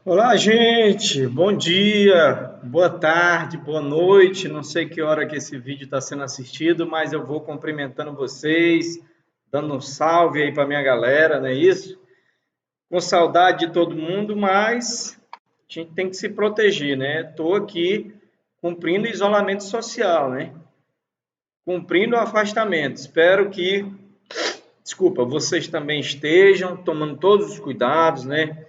Olá, gente. Bom dia, boa tarde, boa noite. Não sei que hora que esse vídeo está sendo assistido, mas eu vou cumprimentando vocês, dando um salve aí para minha galera, não é isso? Com saudade de todo mundo, mas a gente tem que se proteger, né? Estou aqui cumprindo isolamento social, né? Cumprindo o afastamento. Espero que, desculpa, vocês também estejam tomando todos os cuidados, né?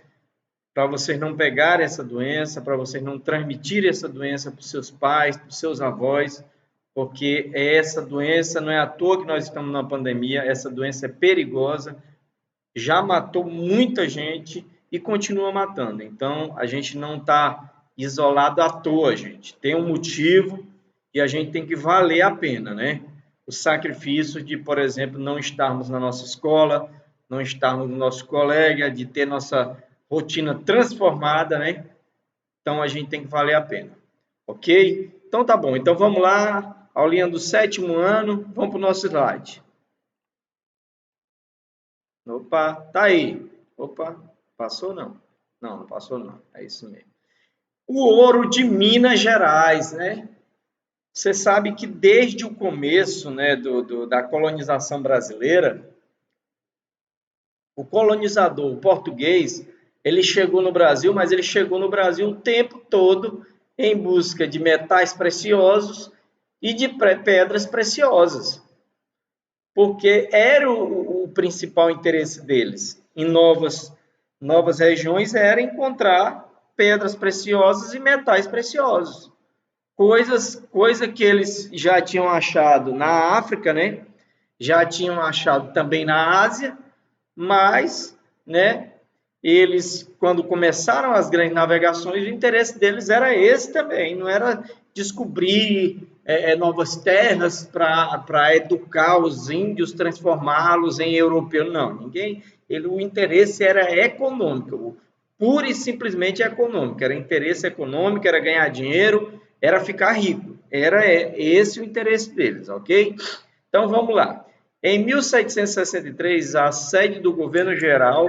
Para vocês não pegarem essa doença, para vocês não transmitirem essa doença para os seus pais, para os seus avós, porque essa doença não é à toa que nós estamos na pandemia, essa doença é perigosa, já matou muita gente e continua matando. Então, a gente não está isolado à toa, gente. Tem um motivo e a gente tem que valer a pena, né? O sacrifício de, por exemplo, não estarmos na nossa escola, não estarmos no nosso colega, de ter nossa rotina transformada, né? Então, a gente tem que valer a pena, ok? Então, tá bom. Então, vamos lá, aulinha do 7º ano, vamos para o nosso slide. Opa, tá aí. Opa, passou não? Não, não passou não. É isso mesmo. O ouro de Minas Gerais, né? Você sabe que desde o começo, né, da colonização brasileira, o colonizador o português, ele chegou no Brasil, mas ele chegou no Brasil o tempo todo em busca de metais preciosos e de pedras preciosas, porque era o principal interesse deles em novas regiões era encontrar pedras preciosas e metais preciosos. Coisa que eles já tinham achado na África, né? Já tinham achado também na Ásia, mas, né, eles, quando começaram as grandes navegações, o interesse deles era esse também, não era descobrir novas terras para educar os índios, transformá-los em europeus, não. O interesse era econômico, pura e simplesmente econômico, era interesse econômico, era ganhar dinheiro, era ficar rico, era esse o interesse deles, ok? Então vamos lá. Em 1763, a sede do governo geral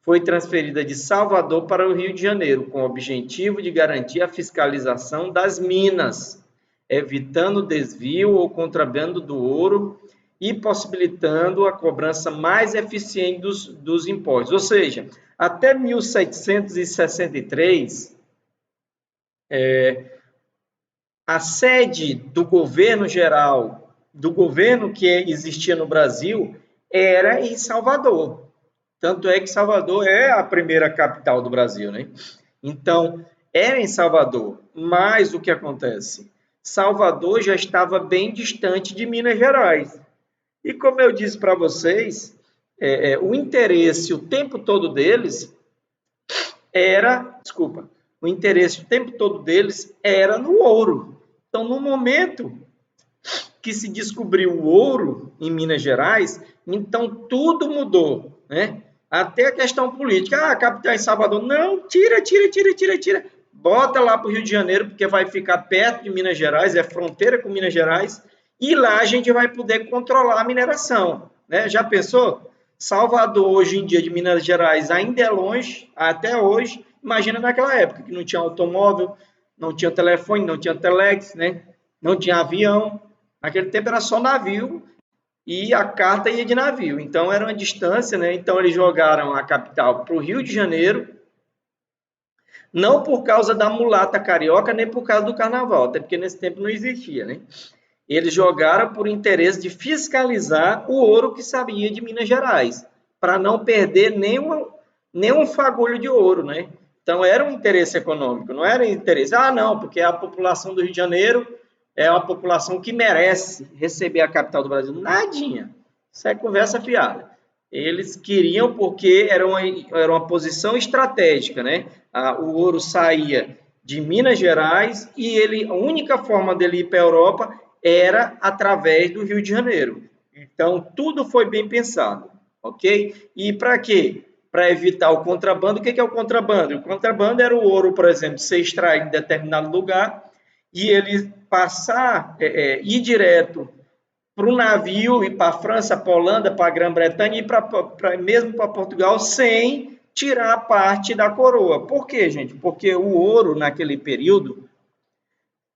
foi transferida de Salvador para o Rio de Janeiro, com o objetivo de garantir a fiscalização das minas, evitando o desvio ou contrabando do ouro e possibilitando a cobrança mais eficiente dos impostos. Ou seja, até 1763, a sede do governo geral, do governo que existia no Brasil, era em Salvador. Tanto é que Salvador é a primeira capital do Brasil, né? Então, era em Salvador. Mas o que acontece? Salvador já estava bem distante de Minas Gerais. E como eu disse para vocês, o interesse o tempo todo deles o interesse o tempo todo deles era no ouro. Então, no momento que se descobriu o ouro em Minas Gerais, então tudo mudou, né? Até a questão política. Ah, a capital em Salvador. Não, tira. Bota lá para o Rio de Janeiro, porque vai ficar perto de Minas Gerais, é fronteira com Minas Gerais, e lá a gente vai poder controlar a mineração, né? Já pensou? Salvador, hoje em dia, de Minas Gerais, ainda é longe, até hoje. Imagina naquela época, que não tinha automóvel, não tinha telefone, não tinha telex, né? Não tinha avião. Naquele tempo era só navio e a carta ia de navio. Então era uma distância, né? Então eles jogaram a capital para o Rio de Janeiro, não por causa da mulata carioca, nem por causa do carnaval, até porque nesse tempo não existia, né? Eles jogaram por interesse de fiscalizar o ouro que sabia de Minas Gerais, para não perder nenhum fagulho de ouro, né? Então era um interesse econômico, não era interesse, não, porque a população do Rio de Janeiro é uma população que merece receber a capital do Brasil. Nadinha. Isso é conversa fiada. Eles queriam porque era uma posição estratégica, né? O ouro saía de Minas Gerais e a única forma dele ir para a Europa era através do Rio de Janeiro. Então, tudo foi bem pensado, ok? E para quê? Para evitar o contrabando. O que é o contrabando? O contrabando era o ouro, por exemplo, ser extraído em determinado lugar e ele ir direto para o navio, ir para a França, para a Holanda, para a Grã-Bretanha e mesmo para Portugal, sem tirar parte da coroa. Por quê, gente? Porque o ouro, naquele período,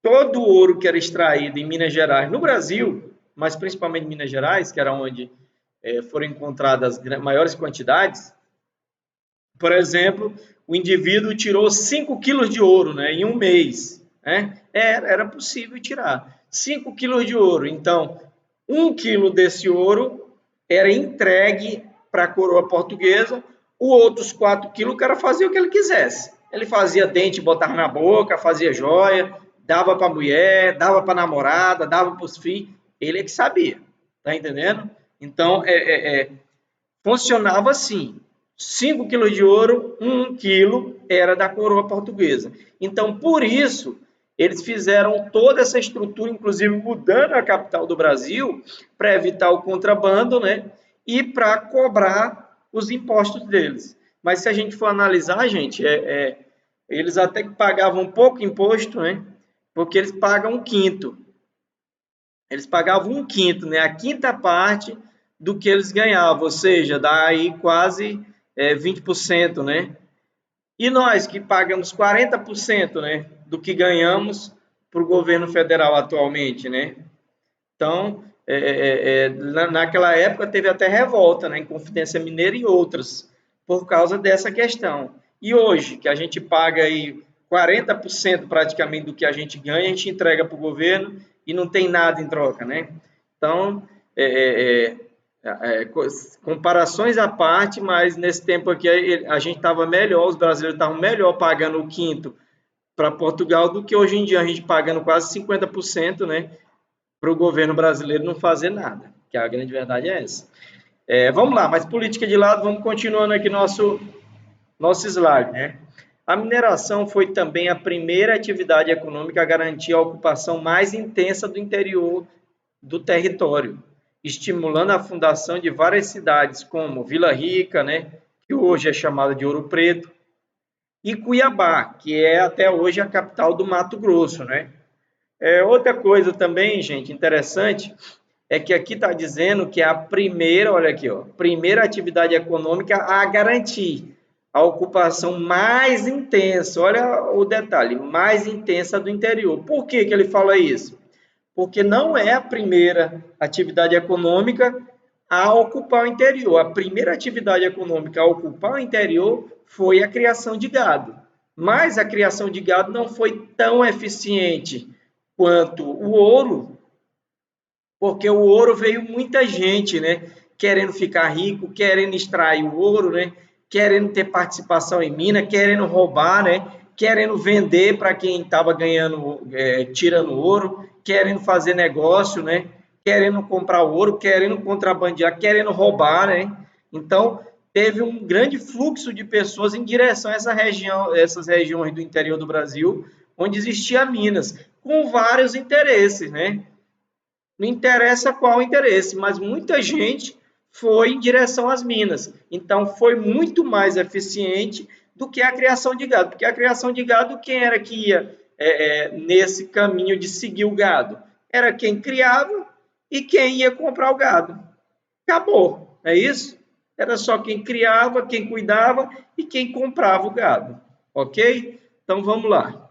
todo o ouro que era extraído em Minas Gerais, no Brasil, mas principalmente em Minas Gerais, que era onde foram encontradas as maiores quantidades, por exemplo, o indivíduo tirou 5 quilos de ouro, né, em um mês. Né? Era possível tirar 5 quilos de ouro. Então, 1 quilo desse ouro era entregue para a coroa portuguesa, os outros 4 quilos o cara fazia o que ele quisesse. Ele fazia dente, botava na boca, fazia joia, dava para a mulher, dava para a namorada, dava para os filhos. Ele é que sabia, tá entendendo? Então, funcionava assim. 5 quilos de ouro, 1 quilo era da coroa portuguesa. Então, por isso, eles fizeram toda essa estrutura, inclusive mudando a capital do Brasil, para evitar o contrabando, né? E para cobrar os impostos deles. Mas se a gente for analisar, gente, eles até que pagavam pouco imposto, né? Porque eles pagam um quinto. Eles pagavam um quinto, né? A quinta parte do que eles ganhavam, ou seja, dá aí quase 20%, né? E nós que pagamos 40%, né, do que ganhamos para o governo federal atualmente, né? Então, naquela época teve até revolta, né, em Confidência Mineira e outras, por causa dessa questão. E hoje, que a gente paga aí 40% praticamente do que a gente ganha, a gente entrega para o governo e não tem nada em troca, né? Então, comparações à parte, mas nesse tempo aqui a gente estava melhor, os brasileiros estavam melhor pagando o quinto para Portugal do que hoje em dia a gente pagando quase 50%, né, para o governo brasileiro não fazer nada, que a grande verdade é essa. Vamos lá, mas política de lado, vamos continuando aqui nosso slide, né? A mineração foi também a primeira atividade econômica a garantir a ocupação mais intensa do interior do território, estimulando a fundação de várias cidades, como Vila Rica, né, que hoje é chamada de Ouro Preto, e Cuiabá, que é até hoje a capital do Mato Grosso, né? Outra coisa também, gente, interessante, é que aqui está dizendo que é a primeira, olha aqui, ó, primeira atividade econômica a garantir a ocupação mais intensa, olha o detalhe, mais intensa do interior. Por que ele fala isso? Porque não é a primeira atividade econômica a ocupar o interior. A primeira atividade econômica a ocupar o interior foi a criação de gado. Mas a criação de gado não foi tão eficiente quanto o ouro, porque o ouro veio muita gente, né, querendo ficar rico, querendo extrair o ouro, né, querendo ter participação em mina, querendo roubar, né, querendo vender para quem estava ganhando, tirando ouro, querendo fazer negócio, né, querendo comprar ouro, querendo contrabandear, querendo roubar, né. Então, teve um grande fluxo de pessoas em direção a essas regiões do interior do Brasil, onde existia minas, com vários interesses, né. Não interessa qual interesse, mas muita gente foi em direção às minas. Então, foi muito mais eficiente do que a criação de gado. Porque a criação de gado, quem era que ia nesse caminho de seguir o gado? Era quem criava e quem ia comprar o gado. Acabou, é isso? Era só quem criava, quem cuidava e quem comprava o gado. Ok? Então, vamos lá.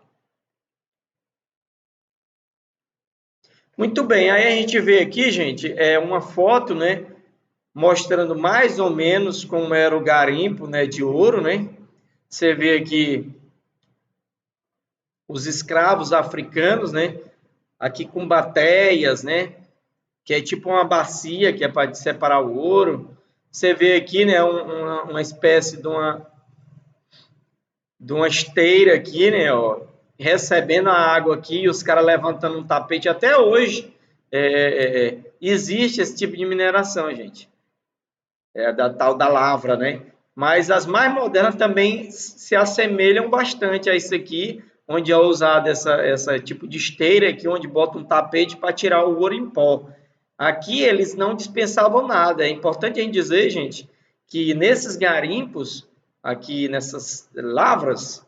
Muito bem, aí a gente vê aqui, gente, uma foto, né, mostrando mais ou menos como era o garimpo, né, de ouro, né? Você vê aqui os escravos africanos, né, aqui com bateias, né, que é tipo uma bacia que é para separar o ouro. Você vê aqui, né, uma espécie de uma esteira aqui, né, ó, recebendo a água aqui e os caras levantando um tapete. Até hoje existe esse tipo de mineração, gente. Da tal da lavra, né? Mas as mais modernas também se assemelham bastante a isso aqui, onde é usado essa tipo de esteira aqui, onde bota um tapete para tirar o ouro em pó. Aqui eles não dispensavam nada. É importante a gente dizer, gente, que nesses garimpos, aqui nessas lavras,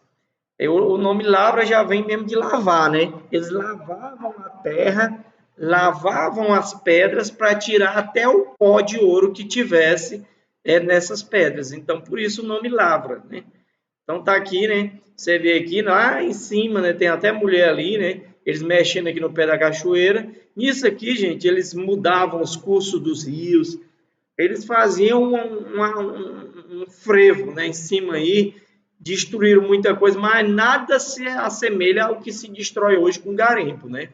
o nome lavra já vem mesmo de lavar, né? Eles lavavam a terra, lavavam as pedras para tirar até o pó de ouro que tivesse é nessas pedras. Então, por isso o nome lavra, né? Então tá aqui, né? Você vê aqui lá em cima, né? Tem até mulher ali, né? Eles mexendo aqui no pé da cachoeira. Nisso aqui, gente, eles mudavam os cursos dos rios. Eles faziam um frevo, né? Em cima aí, destruíram muita coisa, mas nada se assemelha ao que se destrói hoje com o garimpo, né?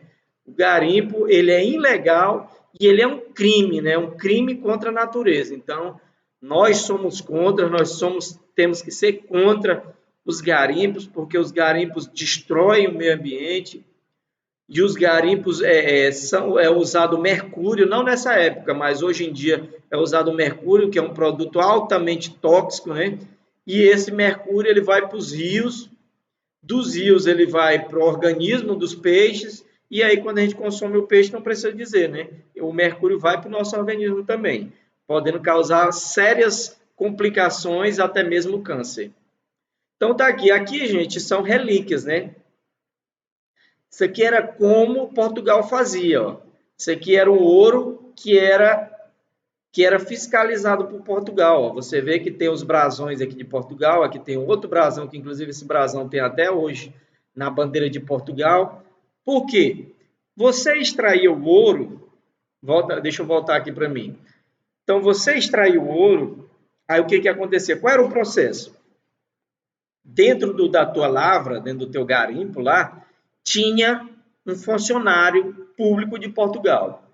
O garimpo, ele é ilegal e ele é um crime, né? Um crime contra a natureza. Então, nós somos contra, temos que ser contra os garimpos, porque os garimpos destroem o meio ambiente e os garimpos é usado mercúrio, não nessa época, mas hoje em dia é usado mercúrio, que é um produto altamente tóxico, né? E esse mercúrio ele vai para os rios, dos rios ele vai para o organismo dos peixes, e aí quando a gente consome o peixe, não precisa dizer, né? O mercúrio vai para o nosso organismo também, podendo causar sérias complicações, até mesmo câncer. Então tá aqui, gente, são relíquias, né? Isso aqui era como Portugal fazia, ó. Isso aqui era o ouro que era fiscalizado por Portugal. Ó. Você vê que tem os brasões aqui de Portugal, aqui tem outro brasão, que inclusive esse brasão tem até hoje na bandeira de Portugal. Por quê? Você extraía o ouro, deixa eu voltar aqui para mim. Então, você extraía o ouro, aí o que acontecia? Qual era o processo? Dentro da tua lavra, dentro do teu garimpo lá, tinha um funcionário público de Portugal.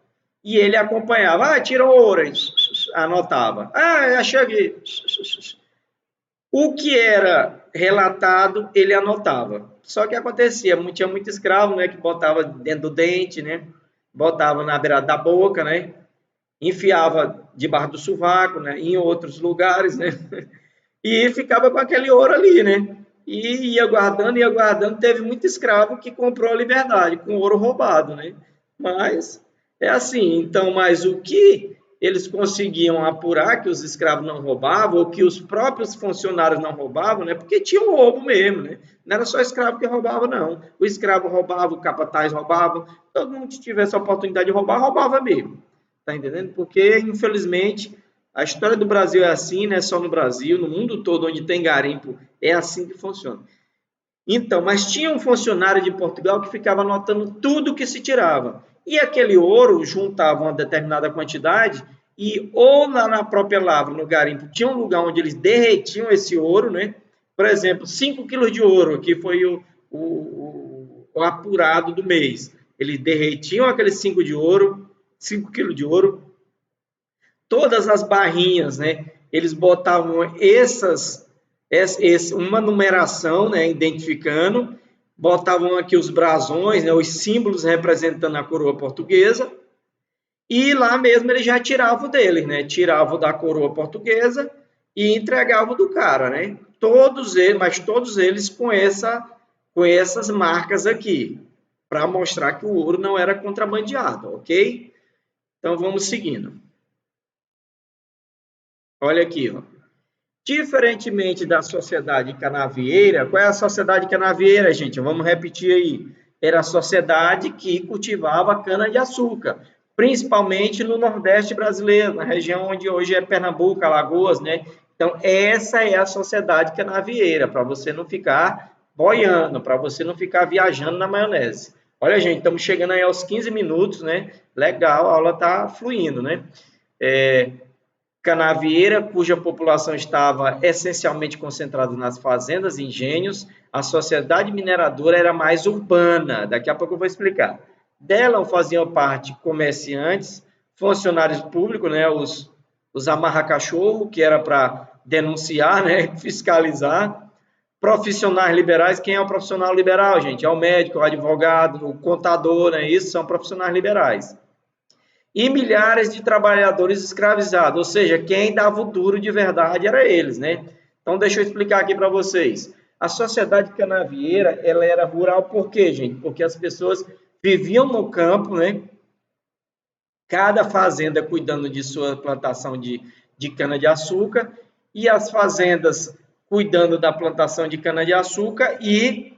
E ele acompanhava, tira ouro, anotava. Achei aqui. O que era relatado, ele anotava. Só que acontecia, tinha muito escravo, né, que botava dentro do dente, né, botava na beirada da boca, né, enfiava debaixo do sovaco, né, em outros lugares, né, e ficava com aquele ouro ali, né, e ia guardando. Teve muito escravo que comprou a liberdade com ouro roubado, né, mas é assim. Então, mas o que eles conseguiam apurar que os escravos não roubavam, ou que os próprios funcionários não roubavam, né? Porque tinha um roubo mesmo, né? Não era só escravo que roubava, não. O escravo roubava, o capataz roubava, todo mundo que tivesse a oportunidade de roubar, roubava mesmo. Tá entendendo? Porque, infelizmente, a história do Brasil é assim, não é só no Brasil, no mundo todo onde tem garimpo, é assim que funciona. Então, mas tinha um funcionário de Portugal que ficava anotando tudo que se tirava. E aquele ouro juntava uma determinada quantidade e ou na própria lavra, no garimpo, tinha um lugar onde eles derretiam esse ouro, né? Por exemplo, 5 quilos de ouro, que foi o apurado do mês. Eles derretiam aqueles 5 de ouro, 5 quilos de ouro, todas as barrinhas, né? Eles botavam uma numeração, né, identificando, botavam aqui os brasões, né, os símbolos representando a coroa portuguesa, e lá mesmo ele já tirava o dele, né, tirava o da coroa portuguesa e entregava o do cara, né, todos eles com essas marcas aqui, para mostrar que o ouro não era contrabandeado, ok? Então vamos seguindo. Olha aqui, ó. Diferentemente da sociedade canavieira, qual é a sociedade canavieira, gente? Vamos repetir aí. Era a sociedade que cultivava cana-de-açúcar, principalmente no Nordeste brasileiro, na região onde hoje é Pernambuco, Alagoas, né? Então, essa é a sociedade canavieira, para você não ficar boiando, para você não ficar viajando na maionese. Olha, gente, estamos chegando aí aos 15 minutos, né? Legal, a aula está fluindo, né? Canavieira, cuja população estava essencialmente concentrada nas fazendas e engenhos, a sociedade mineradora era mais urbana. Daqui a pouco eu vou explicar. Dela faziam parte comerciantes, funcionários públicos, né, os amarra-cachorro, que era para denunciar, né, fiscalizar, profissionais liberais. Quem é o profissional liberal, gente? É o médico, o advogado, o contador, né? Isso são profissionais liberais. E milhares de trabalhadores escravizados, ou seja, quem dava o duro de verdade era eles, né? Então, deixa eu explicar aqui para vocês. A sociedade canavieira, ela era rural por quê, gente? Porque as pessoas viviam no campo, né? Cada fazenda cuidando de sua plantação de cana-de-açúcar e as fazendas cuidando da plantação de cana-de-açúcar e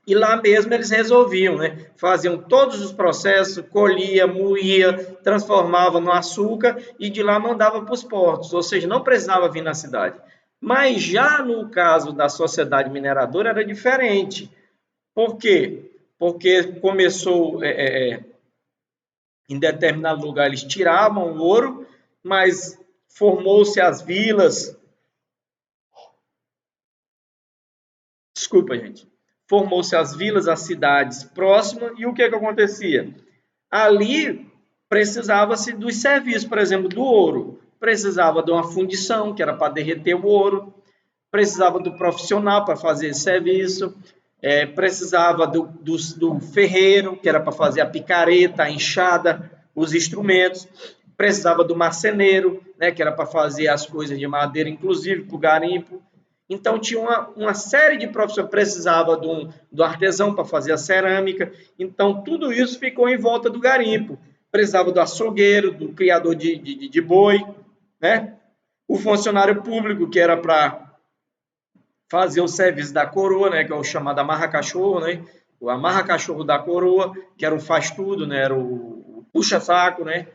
E lá mesmo eles resolviam, né? Faziam todos os processos, colhia, moía, transformava no açúcar e de lá mandava para os portos, ou seja, não precisava vir na cidade. Mas já no caso da sociedade mineradora era diferente. Por quê? Porque começou, em determinado lugar eles tiravam o ouro, mas formou-se as vilas. Desculpa, gente. Formou-se as vilas, as cidades próximas, e o que acontecia? Ali precisava-se dos serviços, por exemplo, do ouro. Precisava de uma fundição, que era para derreter o ouro. Precisava do profissional para fazer esse serviço. Precisava do ferreiro, que era para fazer a picareta, a enxada, os instrumentos. Precisava do marceneiro, né, que era para fazer as coisas de madeira, inclusive para o garimpo. Então, tinha uma série de profissões. Precisava do artesão para fazer a cerâmica. Então, tudo isso ficou em volta do garimpo. Precisava do açougueiro, do criador de boi, né? O funcionário público, que era para fazer o serviço da coroa, né? Que é o chamado amarra-cachorro, né? O amarra-cachorro da coroa, que era o faz-tudo, né? Era o puxa-saco, né?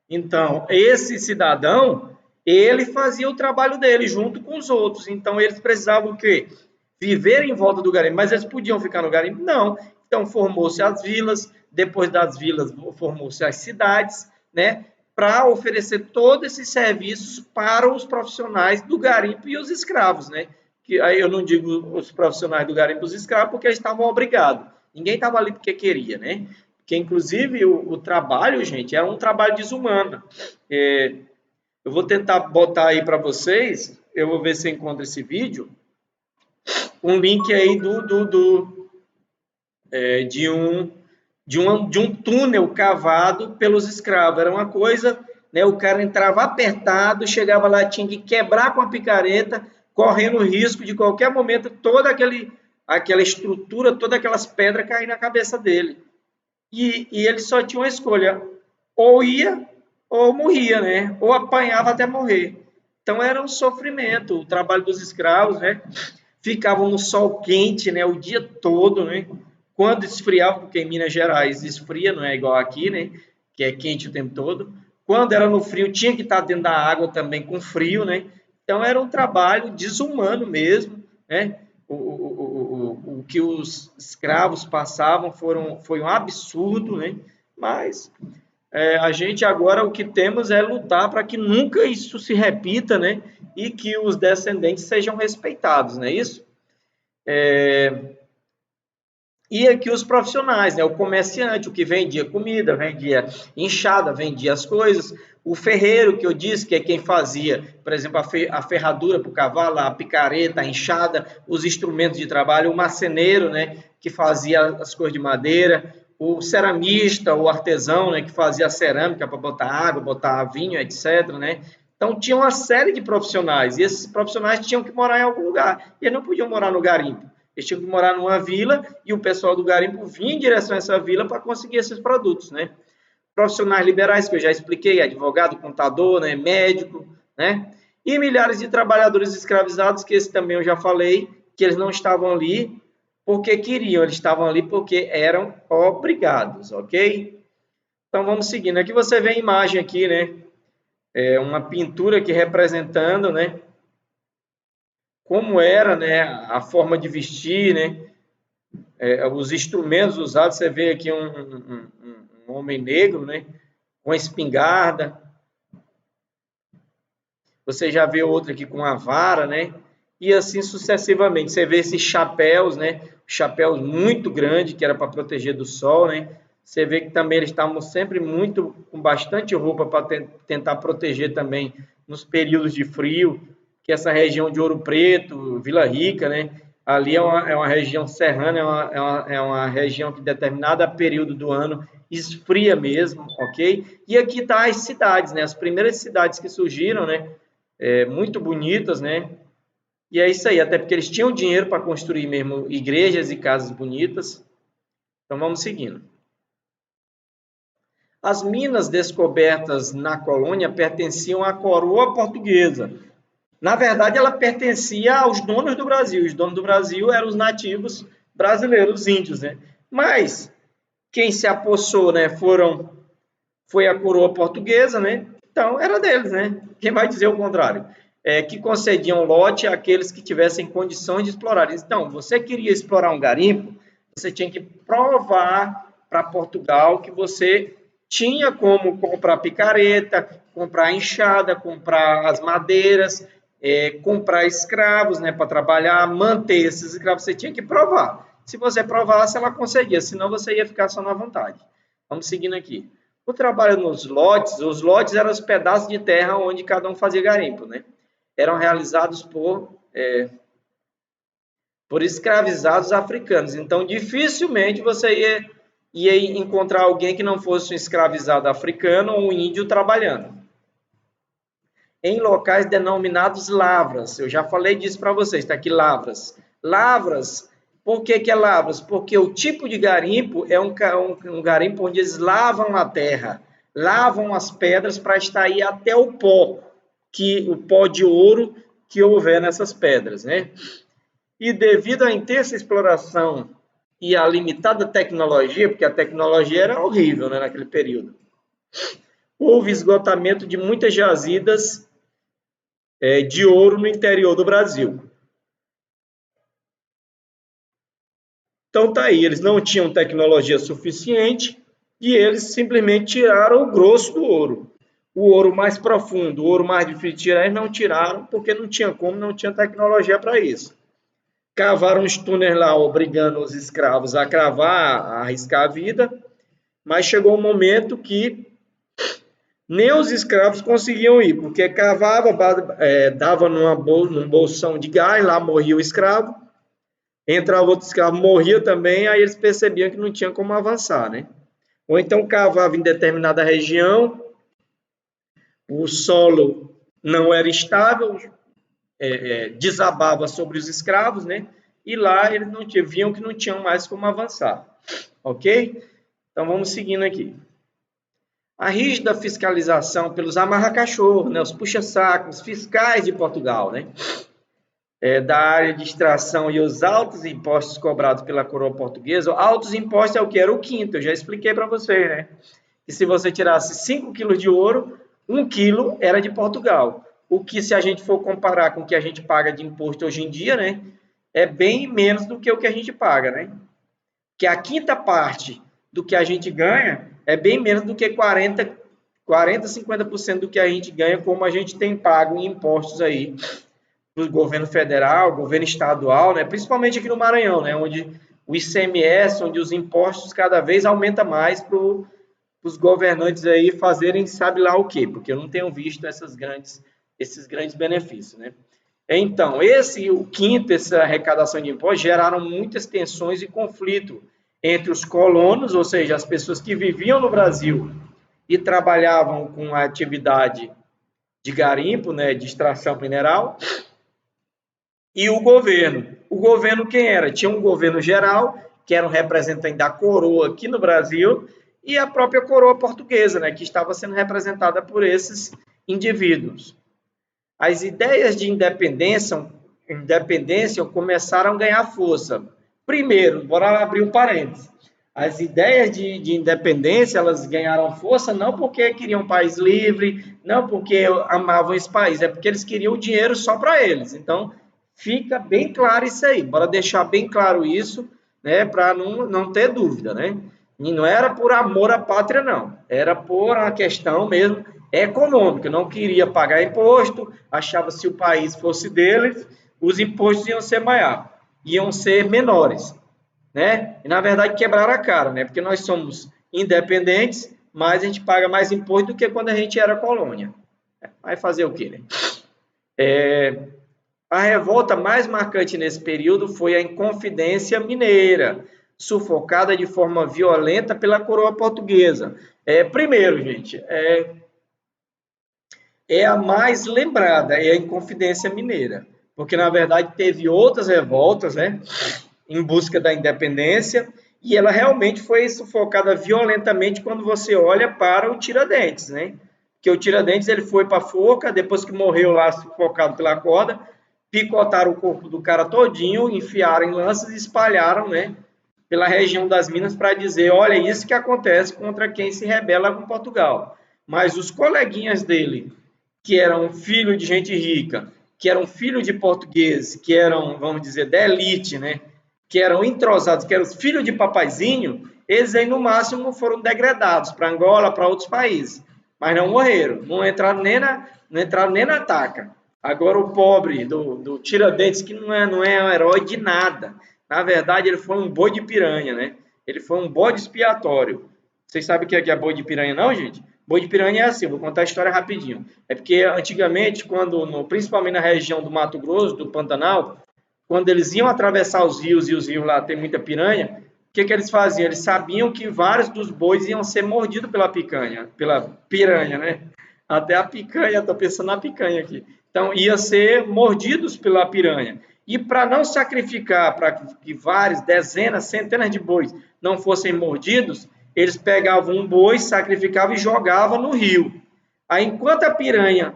Então, esse cidadão, ele fazia o trabalho dele junto com os outros. Então, eles precisavam o quê? Viver em volta do garimpo. Mas eles podiam ficar no garimpo? Não. Então, formou-se as vilas, depois das vilas, formou-se as cidades, né? Para oferecer todos esses serviços para os profissionais do garimpo e os escravos, né? Que aí eu não digo os profissionais do garimpo e os escravos, porque eles estavam obrigados. Ninguém estava ali porque queria, né? Que inclusive o trabalho, gente, era um trabalho desumano. Eu vou tentar botar aí para vocês, eu vou ver se eu encontro esse vídeo, um link aí de um túnel cavado pelos escravos. Era uma coisa, né? O cara entrava apertado, chegava lá, tinha que quebrar com a picareta, correndo o risco de qualquer momento toda aquela estrutura, todas aquelas pedras cair na cabeça dele. E ele só tinha uma escolha, ou ia ou morria, né? Ou apanhava até morrer. Então era um sofrimento, o trabalho dos escravos, né? Ficavam no sol quente, né? O dia todo, né? Quando esfriava, porque em Minas Gerais esfria, não é igual aqui, né? Que é quente o tempo todo. Quando era no frio, tinha que estar dentro da água também com frio, né? Então era um trabalho desumano mesmo, né? O que os escravos passavam foi um absurdo, né? Mas a gente agora o que temos é lutar para que nunca isso se repita, né? E que os descendentes sejam respeitados, não é isso? E aqui os profissionais, né? O comerciante, o que vendia comida, vendia enxada, vendia as coisas. O ferreiro, que eu disse, que é quem fazia, por exemplo, a ferradura para o cavalo, a picareta, a enxada, os instrumentos de trabalho. O marceneiro, né? Que fazia as coisas de madeira. O ceramista, o artesão, né? Que fazia a cerâmica para botar água, botar vinho, etc., né? Então, tinha uma série de profissionais. E esses profissionais tinham que morar em algum lugar. E eles não podiam morar no garimpo. Eles tinham que morar numa vila e o pessoal do garimpo vinha em direção a essa vila para conseguir esses produtos, né? Profissionais liberais, que eu já expliquei, advogado, contador, né? Médico, né? E milhares de trabalhadores escravizados, que esse também eu já falei, que eles não estavam ali porque queriam, eles estavam ali porque eram obrigados, ok? Então vamos seguindo. Aqui você vê a imagem aqui, né? Uma pintura aqui representando, né? Como era, né? A forma de vestir, né? Os instrumentos usados, você vê aqui um homem negro, né? Com espingarda. Você já vê outro aqui com a vara, né? E assim sucessivamente. Você vê esses chapéus, né? Chapéus muito grandes, que era para proteger do sol, né? Você vê que também eles estavam sempre muito, com bastante roupa para tentar proteger também nos períodos de frio, que essa região de Ouro Preto, Vila Rica, né? Ali é uma região serrana, é uma região que em determinado período do ano esfria mesmo, ok? E aqui tá as cidades, né? As primeiras cidades que surgiram, né? Muito bonitas, né? E é isso aí, até porque eles tinham dinheiro para construir mesmo igrejas e casas bonitas. Então vamos seguindo. As minas descobertas na colônia pertenciam à coroa portuguesa. Na verdade, ela pertencia aos donos do Brasil. Os donos do Brasil eram os nativos, brasileiros, os índios, né? Mas quem se apossou, né, foi a coroa portuguesa, né? Então era deles, né? Quem vai dizer o contrário? Que concediam lote àqueles que tivessem condições de explorar. Então, você queria explorar um garimpo, você tinha que provar para Portugal que você tinha como comprar picareta, comprar enxada, comprar as madeiras, comprar escravos, né, para trabalhar, manter esses escravos. Você tinha que provar. Se você provasse, ela concedia, senão você ia ficar só na vontade. Vamos seguindo aqui. O trabalho nos lotes, os lotes eram os pedaços de terra onde cada um fazia garimpo, né? Eram realizados por escravizados africanos. Então, dificilmente você ia encontrar alguém que não fosse um escravizado africano ou um índio trabalhando. Em locais denominados lavras. Eu já falei disso para vocês, está aqui lavras. Lavras, por que é lavras? Porque o tipo de garimpo é um garimpo onde eles lavam a terra, lavam as pedras para extrair até o pó de ouro que houver nessas pedras, né? E devido à intensa exploração e à limitada tecnologia, porque a tecnologia era horrível, né, naquele período, houve esgotamento de muitas jazidas de ouro no interior do Brasil. Então tá aí, eles não tinham tecnologia suficiente e eles simplesmente tiraram o grosso do ouro. O ouro mais profundo, o ouro mais difícil de tirar, eles não tiraram porque não tinha como, não tinha tecnologia para isso. Cavaram os túneis lá, obrigando os escravos a cravar, a arriscar a vida, mas chegou um momento que nem os escravos conseguiam ir, porque cavava, dava num bolsão de gás, lá morria o escravo, entrava outro escravo, morria também, aí eles percebiam que não tinha como avançar, né? Ou então cavava em determinada região, o solo não era estável, desabava sobre os escravos, né? E lá eles não viam que não tinham mais como avançar, ok? Então vamos seguindo aqui. A rígida fiscalização pelos amarra-cachorro, né? Os puxa-sacos fiscais de Portugal, né? Da área de extração e os altos impostos cobrados pela coroa portuguesa. Altos impostos é o que? Era o quinto, eu já expliquei para vocês, né? Que se você tirasse 5 quilos de ouro, 1 quilo era de Portugal. O que, se a gente for comparar com o que a gente paga de imposto hoje em dia, né? É bem menos do que o que a gente paga, né? Que a quinta parte do que a gente ganha é bem menos do que 40, 50% do que a gente ganha, como a gente tem pago em impostos aí do governo federal, governo estadual, né? Principalmente aqui no Maranhão, né? Onde o ICMS, onde os impostos cada vez aumenta mais para os governantes aí fazerem sabe lá o quê, porque eu não tenho visto esses grandes benefícios, né? Então, o quinto, essa arrecadação de impostos, geraram muitas tensões e conflito entre os colonos, ou seja, as pessoas que viviam no Brasil e trabalhavam com a atividade de garimpo, né, de extração mineral, e o governo. O governo quem era? Tinha um governo geral, que era um representante da coroa aqui no Brasil, e a própria coroa portuguesa, né, que estava sendo representada por esses indivíduos. As ideias de independência começaram a ganhar força. Primeiro, bora abrir um parênteses. As ideias de independência, elas ganharam força não porque queriam um país livre, não porque amavam esse país, é porque eles queriam o dinheiro só para eles. Então, fica bem claro isso aí. Bora deixar bem claro isso, né, para não ter dúvida, né? E não era por amor à pátria, não. Era por uma questão mesmo econômica. Não queria pagar imposto, achava que se o país fosse deles, os impostos iam ser menores, né? E, na verdade, quebraram a cara, né? Porque nós somos independentes, mas a gente paga mais imposto do que quando a gente era colônia. Vai fazer o quê, né? A revolta mais marcante nesse período foi a Inconfidência Mineira, sufocada de forma violenta pela coroa portuguesa. Primeiro, gente, a mais lembrada, é a Inconfidência Mineira, porque, na verdade, teve outras revoltas, né, em busca da independência, e ela realmente foi sufocada violentamente quando você olha para o Tiradentes, né? Que o Tiradentes ele foi para a forca, depois que morreu lá sufocado pela corda, picotaram o corpo do cara todinho, enfiaram em lanças e espalharam, né, pela região das Minas para dizer, olha, isso que acontece contra quem se rebela com Portugal. Mas os coleguinhas dele, que eram filho de gente rica, que eram filho de portugueses, que eram, vamos dizer, da elite, né, que eram entrosados, que eram os filhos de papaizinho, eles aí no máximo foram degradados para Angola, para outros países, mas não morreram, não entraram nem na taca. Agora o pobre do Tiradentes, que não é um herói de nada, na verdade ele foi um boi de piranha, né? Ele foi um bode expiatório. Vocês sabem o que é boi de piranha não, gente? Boi de piranha é assim, vou contar a história rapidinho. É porque antigamente, principalmente na região do Mato Grosso, do Pantanal, quando eles iam atravessar os rios, e os rios lá tem muita piranha, o que eles faziam? Eles sabiam que vários dos bois iam ser mordidos pela piranha, né? Até a picanha, estou pensando na picanha aqui. Então, ia ser mordidos pela piranha. E para não sacrificar, para que vários, dezenas, centenas de bois não fossem mordidos, eles pegavam um boi, sacrificavam e jogavam no rio. Aí, enquanto as piranhas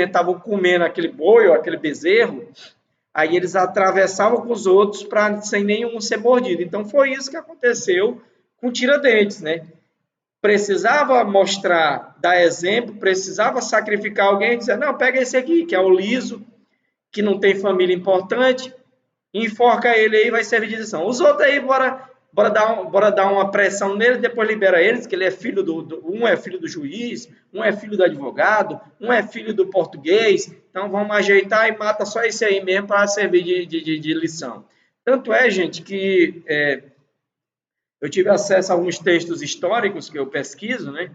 estavam comendo aquele boi ou aquele bezerro, aí eles atravessavam com os outros para sem nenhum ser mordido. Então, foi isso que aconteceu com Tiradentes, né? Precisava mostrar, dar exemplo, precisava sacrificar alguém e dizer, não, pega esse aqui, que é o liso, que não tem família importante, enforca ele aí, vai servir de lição. Os outros aí, bora dar uma pressão neles, depois libera eles, que ele é filho um é filho do juiz, um é filho do advogado, um é filho do português, então vamos ajeitar e mata só esse aí mesmo para servir de lição. Tanto é, gente, que eu tive acesso a alguns textos históricos que eu pesquiso, né?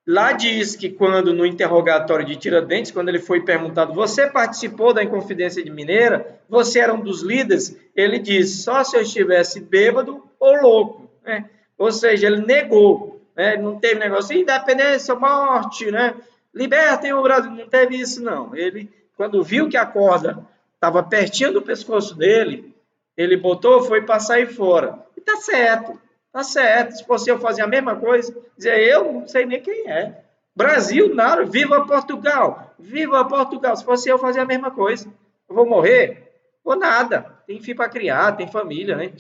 Lá diz que quando no interrogatório de Tiradentes, quando ele foi perguntado, você participou da Inconfidência de Mineira? Você era um dos líderes? Ele disse, só se eu estivesse bêbado ou louco, né? Ou seja, ele negou, né? Não teve negócio de independência, morte, né? Libertem o Brasil, não teve isso não. Ele, quando viu que a corda estava pertinho do pescoço dele, ele botou, foi para sair fora. E tá certo. Tá certo. Se fosse eu fazer a mesma coisa, dizer, eu não sei nem quem é. Brasil, nada. Viva Portugal. Viva Portugal. Se fosse eu fazer a mesma coisa. Eu vou morrer? Ou nada. Tem filho para criar, tem família, né?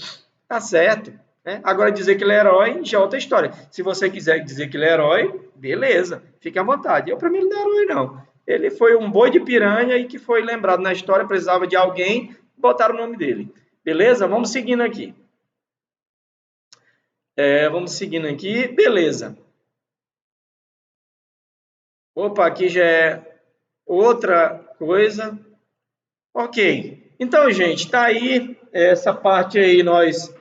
Tá certo. Né? Agora, dizer que ele é herói já é outra história. Se você quiser dizer que ele é herói, beleza. Fique à vontade. Eu, para mim, ele não é herói, não. Ele foi um boi de piranha e que foi lembrado na história, precisava de alguém, botaram o nome dele. Beleza? Vamos seguindo aqui. Vamos seguindo aqui. Beleza. Opa, aqui já é outra coisa. Ok. Então, gente, tá aí. Essa parte aí nós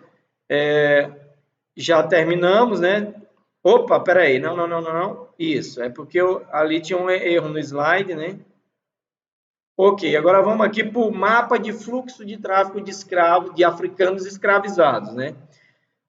já terminamos, né? Opa, peraí. Não. Isso, é porque ali tinha um erro no slide, né? Ok, agora vamos aqui para o mapa de fluxo de tráfico de escravos, de africanos escravizados, né?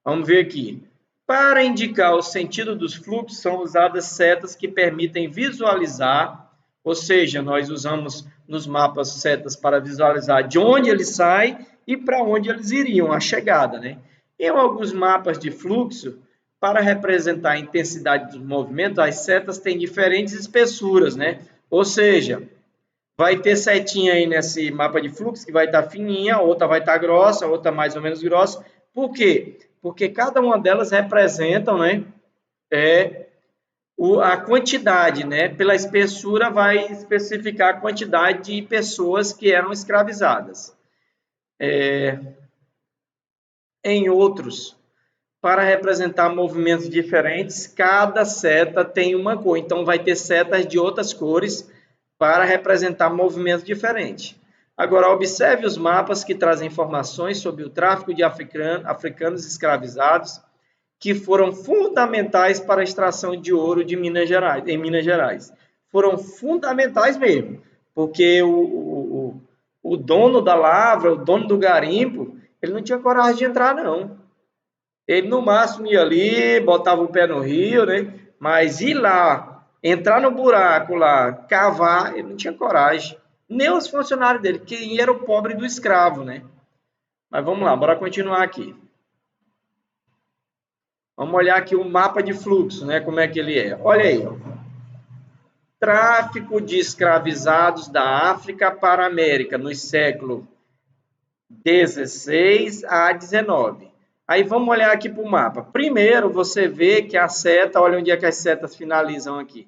Vamos ver aqui. Para indicar o sentido dos fluxos, são usadas setas que permitem visualizar, ou seja, nós usamos nos mapas setas para visualizar de onde ele sai e para onde eles iriam, a chegada, né? Em alguns mapas de fluxo, para representar a intensidade dos movimentos, as setas têm diferentes espessuras, né? Ou seja, vai ter setinha aí nesse mapa de fluxo que vai estar fininha, outra vai estar grossa, outra mais ou menos grossa. Por quê? Porque cada uma delas representam, né, a quantidade, né? Pela espessura vai especificar a quantidade de pessoas que eram escravizadas. Em outros, para representar movimentos diferentes, cada seta tem uma cor. Então, vai ter setas de outras cores para representar movimentos diferentes. Agora, observe os mapas que trazem informações sobre o tráfico de africanos escravizados, que foram fundamentais para a extração de ouro em Minas Gerais. Foram fundamentais mesmo, porque o dono da lavra, o dono do garimpo, ele não tinha coragem de entrar, não. Ele, no máximo, ia ali, botava o pé no rio, né? Mas ir lá, entrar no buraco lá, cavar, ele não tinha coragem. Nem os funcionários dele, quem era o pobre do escravo, né? Mas vamos lá, bora continuar aqui. Vamos olhar aqui o mapa de fluxo, né? Como é que ele é. Olha aí, ó. tráfico de escravizados da África para a América, nos séculos 16 a 19. Aí vamos olhar aqui para o mapa. Primeiro, você vê que a seta, olha onde é que as setas finalizam aqui.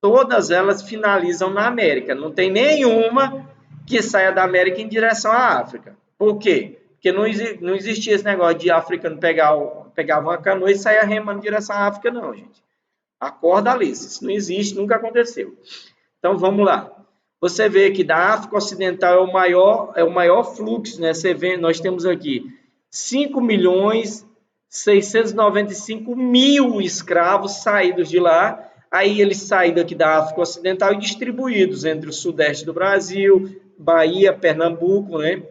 Todas elas finalizam na América. Não tem nenhuma que saia da América em direção à África. Por quê? Porque não existia esse negócio de africano pegava uma canoa e saia remando em direção à África, não, gente. Acorda ali. Isso não existe, nunca aconteceu. Então, vamos lá. Você vê que da África Ocidental é o maior fluxo, né? Você vê, nós temos aqui 5.695.000 escravos saídos de lá. Aí eles saem daqui da África Ocidental e distribuídos entre o sudeste do Brasil, Bahia, Pernambuco, né?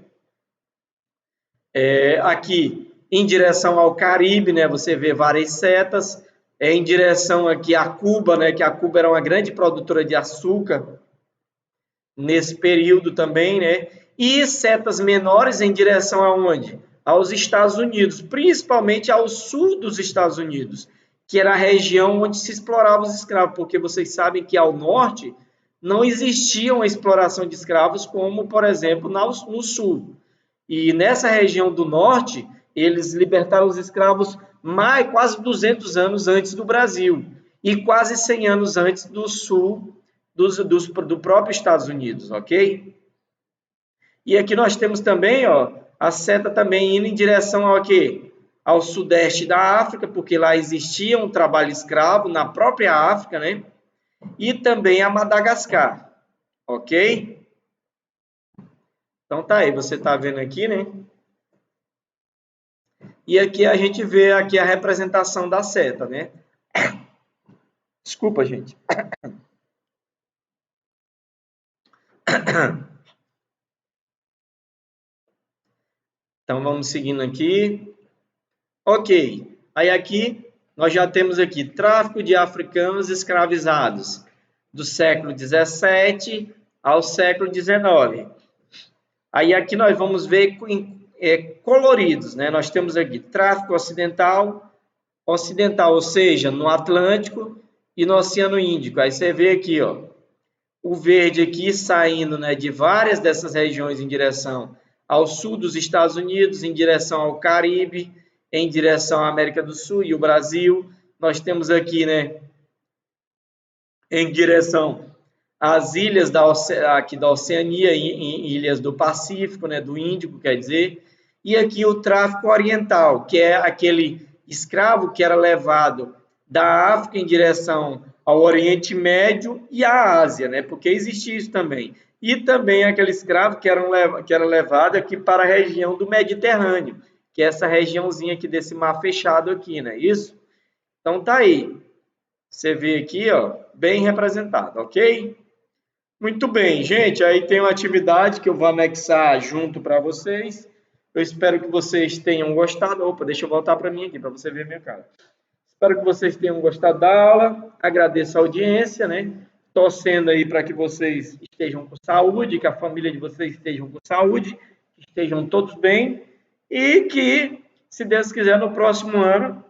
Aqui em direção ao Caribe, né? Você vê várias setas. Em direção aqui a Cuba, né? Que a Cuba era uma grande produtora de açúcar nesse período também, né? E setas menores em direção aonde? Aos Estados Unidos, principalmente ao sul dos Estados Unidos, que era a região onde se explorava os escravos, porque vocês sabem que ao norte não existia uma exploração de escravos como, por exemplo, no sul. E nessa região do norte, eles libertaram os escravos quase 200 anos antes do Brasil e quase 100 anos antes do sul do próprio Estados Unidos, ok? E aqui nós temos também, ó, a seta também indo em direção ao quê? Ao sudeste da África, porque lá existia um trabalho escravo na própria África, né? E também a Madagascar, ok? Então tá aí, você tá vendo aqui, né? E aqui a gente vê aqui a representação da seta, né? Desculpa, gente. Então vamos seguindo aqui. Ok. Aí aqui nós já temos aqui tráfico de africanos escravizados do século 17 ao século 19. Aí aqui nós vamos ver coloridos, né? Nós temos aqui tráfico ocidental, ou seja, no Atlântico e no Oceano Índico. Aí você vê aqui, ó, o verde aqui saindo, né, de várias dessas regiões em direção ao sul dos Estados Unidos, em direção ao Caribe, em direção à América do Sul e o Brasil. Nós temos aqui, né, em direção às ilhas aqui da Oceania, em ilhas do Pacífico, né, do Índico, quer dizer. E aqui o tráfico oriental, que é aquele escravo que era levado da África em direção ao Oriente Médio e à Ásia, né? Porque existia isso também. E também aquele escravo que era levado aqui para a região do Mediterrâneo, que é essa regiãozinha aqui desse mar fechado aqui, né? Isso? Então tá aí. Você vê aqui, ó, bem representado, ok? Muito bem, gente. Aí tem uma atividade que eu vou anexar junto para vocês. Eu espero que vocês tenham gostado. Opa, deixa eu voltar para mim aqui, para você ver minha cara. Espero que vocês tenham gostado da aula. Agradeço a audiência, né? Torcendo aí para que vocês estejam com saúde, que a família de vocês estejam com saúde, que estejam todos bem e que, se Deus quiser, no próximo ano,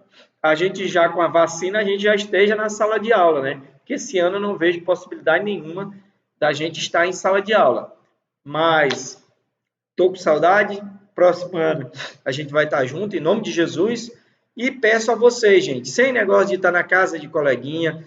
a gente já com a vacina, a gente já esteja na sala de aula, né? Porque esse ano eu não vejo possibilidade nenhuma da gente estar em sala de aula. Mas estou com saudade. Próximo ano a gente vai estar junto, em nome de Jesus. E peço a vocês, gente, sem negócio de estar na casa de coleguinha,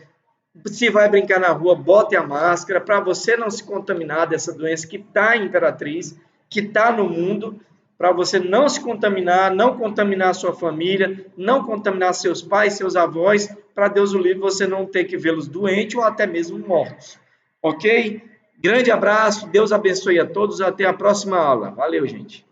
se vai brincar na rua, bote a máscara para você não se contaminar dessa doença que está em Imperatriz, que está no mundo, para você não se contaminar, não contaminar a sua família, não contaminar seus pais, seus avós, para Deus o livre você não ter que vê-los doentes ou até mesmo mortos. Ok? Grande abraço, Deus abençoe a todos, até a próxima aula. Valeu, gente.